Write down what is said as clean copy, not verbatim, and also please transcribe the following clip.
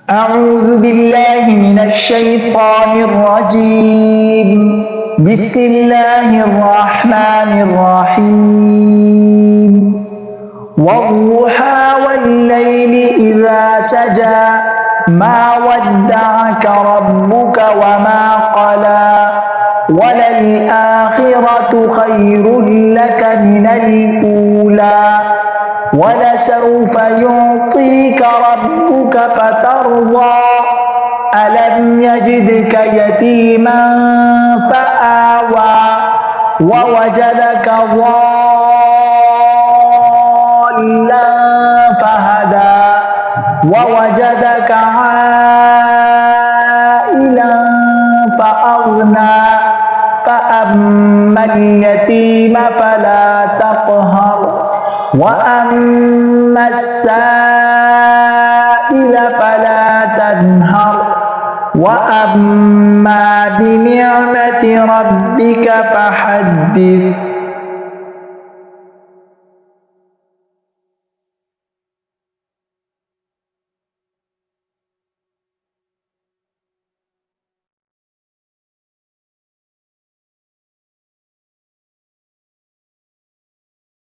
أعوذ بالله من الشيطان الرجيم. بسم الله الرحمن الرحيم. والضحى والليل إذا سجى ما ودعك ربك وما قلى وللآخرة خير لك من الأولى ولسوف يعطيك ربك فترضى ألم يجدك يتيما فآوى ووجدك ضالا فهدى ووجدك عائلا فأغنى فأما اليتيم فلا تقهر وأما السائل فلا تنهر وأما بنعمة ربك فحدث.